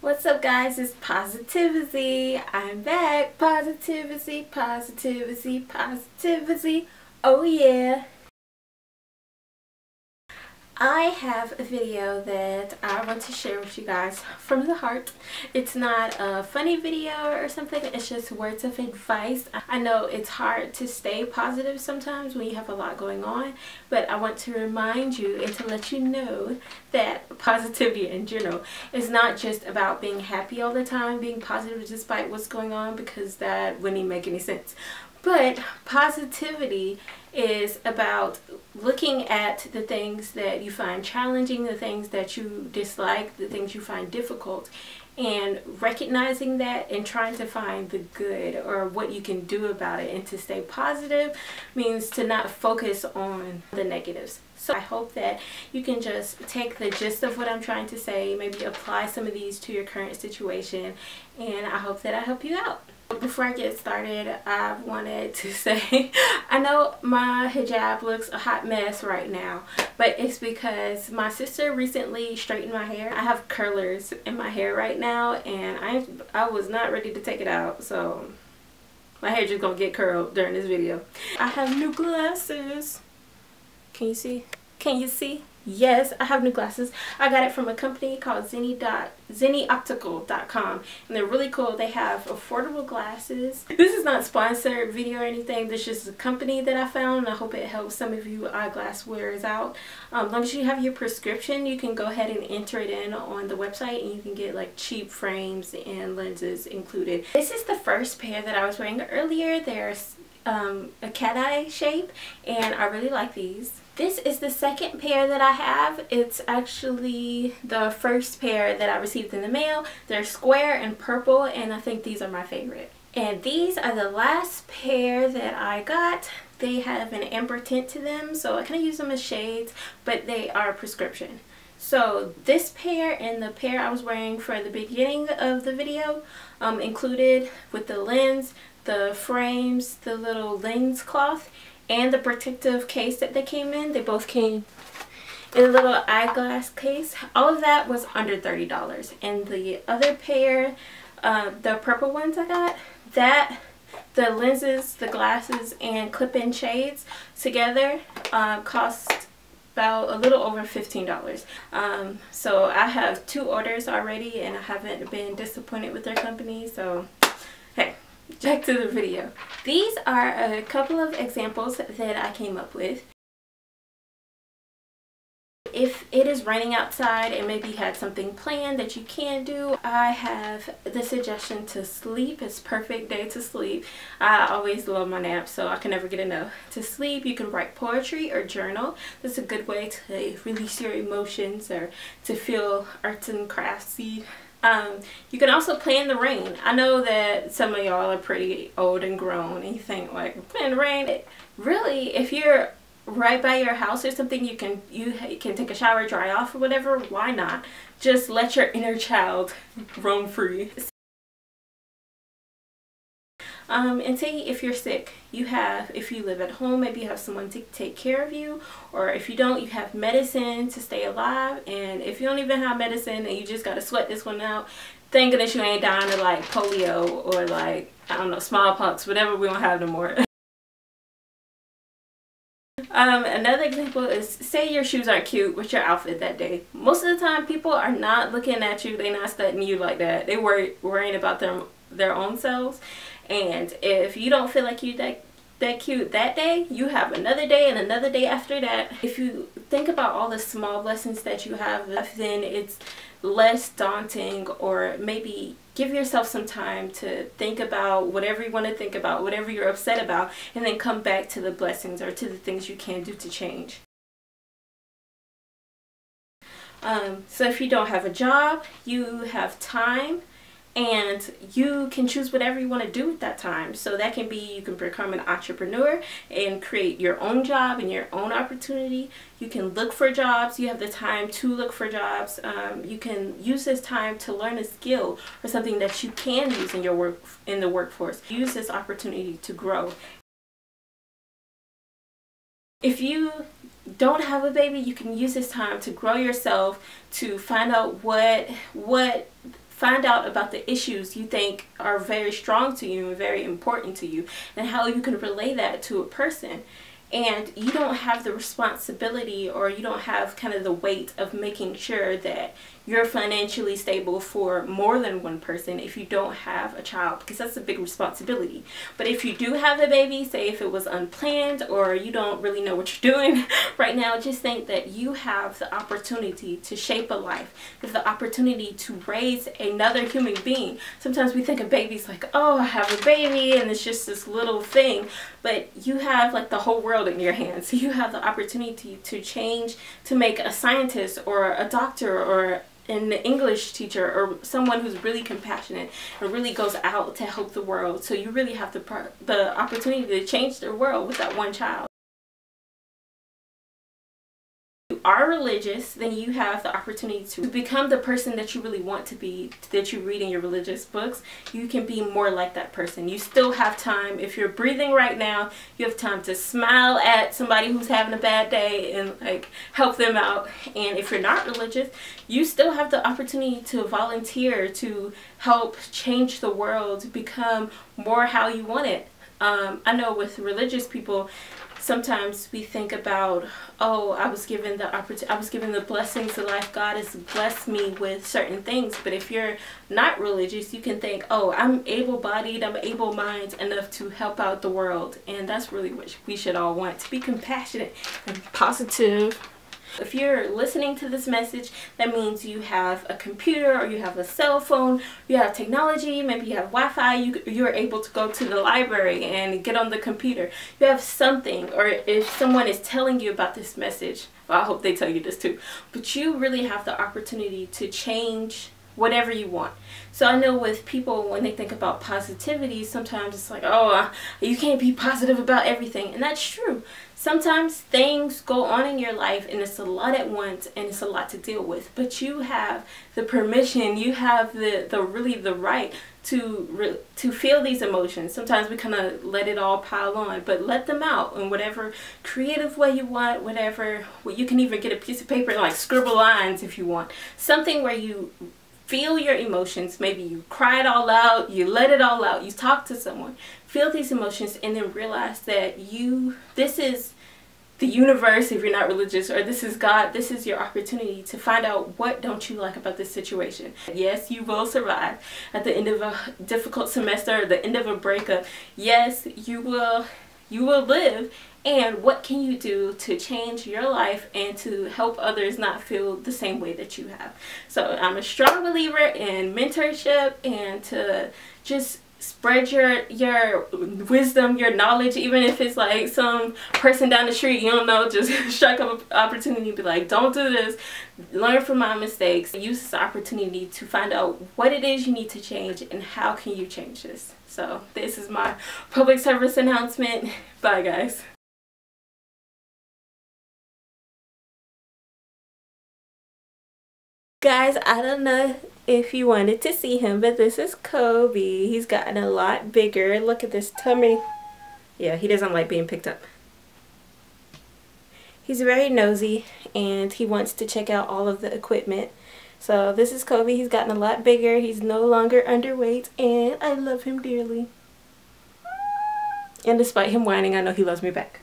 What's up, guys? It's Positivi-Z. I'm back. Positivi-Z, Positivi-Z, Positivi-Z. Oh yeah. I have a video that I want to share with you guys from the heart. It's not a funny video or something. It's just words of advice. I know it's hard to stay positive sometimes when you have a lot going on, but I want to remind you and to let you know that positivity in general is not just about being happy all the time, being positive despite what's going on, because that wouldn't even make any sense. But positivity is about looking at the things that you find challenging, the things that you dislike, the things you find difficult, and recognizing that and trying to find the good or what you can do about it. And to stay positive means to not focus on the negatives. So I hope that you can just take the gist of what I'm trying to say, maybe apply some of these to your current situation, and I hope that I help you out. Before I get started, I wanted to say I know my hijab looks a hot mess right now, but it's because my sister recently straightened my hair. I have curlers in my hair right now, and I was not ready to take it out, so my hair just gonna get curled during this video. I have new glasses. Can you see? Can you see? Yes, I have new glasses. I got it from a company called zennyoptical.com, and they're really cool. They have affordable glasses. This is not sponsored video or anything. This is just a company that I found, and I hope it helps some of you eyeglass wearers out. As long as you have your prescription, you can go ahead and enter it in on the website, and you can get like cheap frames and lenses included. This is the first pair that I was wearing earlier. They're a cat eye shape, and I really like these. This is the second pair that I have. It's actually the first pair that I received in the mail. They're square and purple, and I think these are my favorite. And these are the last pair that I got. They have an amber tint to them, so I kind of use them as shades, but they are prescription. So this pair and the pair I was wearing for the beginning of the video, included with the lens, the frames, the little lens cloth, and the protective case that they came in. They both came in a little eyeglass case. All of that was under $30. And the other pair, the purple ones I got, the lenses, the glasses, and clip-in shades together cost about a little over $15. So I have 2 orders already, and I haven't been disappointed with their company, so hey. Back to the video. These are a couple of examples that I came up with. If it is raining outside and maybe you had something planned that you can do, I have the suggestion to sleep. It's a perfect day to sleep. I always love my naps, so I can never get enough. To sleep, you can write poetry or journal. That's a good way to release your emotions or to feel arts and craftsy. You can also play in the rain. I know that some of y'all are pretty old and grown and you think like, play in the rain. Really, if you're right by your house or something, you can take a shower, dry off or whatever. Why not? Just let your inner child roam free. And say if you're sick, if you live at home, maybe you have someone to take care of you, or if you don't, you have medicine to stay alive. And if you don't even have medicine and you just gotta sweat this one out, thank goodness you ain't dying of like polio or like, I don't know, smallpox, whatever we don't have no more. Another example is, say your shoes aren't cute with your outfit that day. Most of the time people are not looking at you, they're not studying you like that. They worrying about their own selves. And if you don't feel like you that cute that day, you have another day and another day after that. If you think about all the small blessings that you have, then it's less daunting. Or maybe give yourself some time to think about whatever you want to think about, whatever you're upset about, and then come back to the blessings or to the things you can do to change. So if you don't have a job, you have time, and you can choose whatever you want to do with that time. So that can be, you can become an entrepreneur and create your own job and your own opportunity. You can look for jobs. You have the time to look for jobs. You can use this time to learn a skill or something that you can use in your the workforce. Use this opportunity to grow. If you don't have a baby, you can use this time to grow yourself, to find out what find out about the issues you think are very strong to you and very important to you, and how you can relay that to a person. And you don't have the responsibility, or you don't have kind of the weight of making sure that you're financially stable for more than one person if you don't have a child, because that's a big responsibility. But if you do have a baby, say if it was unplanned or you don't really know what you're doing right now, just think that you have the opportunity to shape a life. You have the opportunity to raise another human being. Sometimes we think of babies like, oh, I have a baby and it's just this little thing, but you have like the whole world in your hands. So you have the opportunity to change, to make a scientist or a doctor or an English teacher, or someone who's really compassionate and really goes out to help the world. So you really have the opportunity to change the world with that one child. Are religious, then you have the opportunity to become the person that you really want to be, that you read in your religious books. You can be more like that person. You still have time. If you're breathing right now, you have time to smile at somebody who's having a bad day and like help them out. And if you're not religious, you still have the opportunity to volunteer, to help change the world, to become more how you want it. I know with religious people, sometimes we think about, oh, I was given the blessings of life. God has blessed me with certain things. But if you're not religious, you can think, oh, I'm able-bodied, I'm able-minded enough to help out the world. And that's really what we should all want, to be compassionate and positive. If you're listening to this message, that means you have a computer, or you have a cell phone, you have technology, maybe you have Wi-Fi, you're able to go to the library and get on the computer. You have something, or if someone is telling you about this message, well, I hope they tell you this too, but you really have the opportunity to change whatever you want. So I know with people, when they think about positivity, sometimes it's like, oh, you can't be positive about everything. And that's true. Sometimes things go on in your life and it's a lot at once and it's a lot to deal with. But you have the permission, you have the right to feel these emotions. Sometimes we kind of let it all pile on, but let them out in whatever creative way you want, whatever. Well, you can even get a piece of paper and like scribble lines if you want. Something where you feel your emotions. Maybe you cry it all out, you let it all out, you talk to someone, feel these emotions, and then realize that this is the universe, if you're not religious, or this is God. This is your opportunity to find out, what don't you like about this situation. Yes, you will survive at the end of a difficult semester or the end of a breakup. Yes, you will live. And what can you do to change your life and to help others not feel the same way that you have? So I'm a strong believer in mentorship, and to just spread your wisdom, your knowledge, even if it's like some person down the street you don't know, just strike up an opportunity and be like, don't do this, learn from my mistakes. Use this opportunity to find out what it is you need to change and how can you change this. So this is my public service announcement. Bye guys. Guys, I don't know if you wanted to see him, but this is Kobe. He's gotten a lot bigger. Look at this tummy. Yeah, he doesn't like being picked up. He's very nosy and he wants to check out all of the equipment. So this is Kobe. He's gotten a lot bigger. He's no longer underweight and I love him dearly. And despite him whining, I know he loves me back.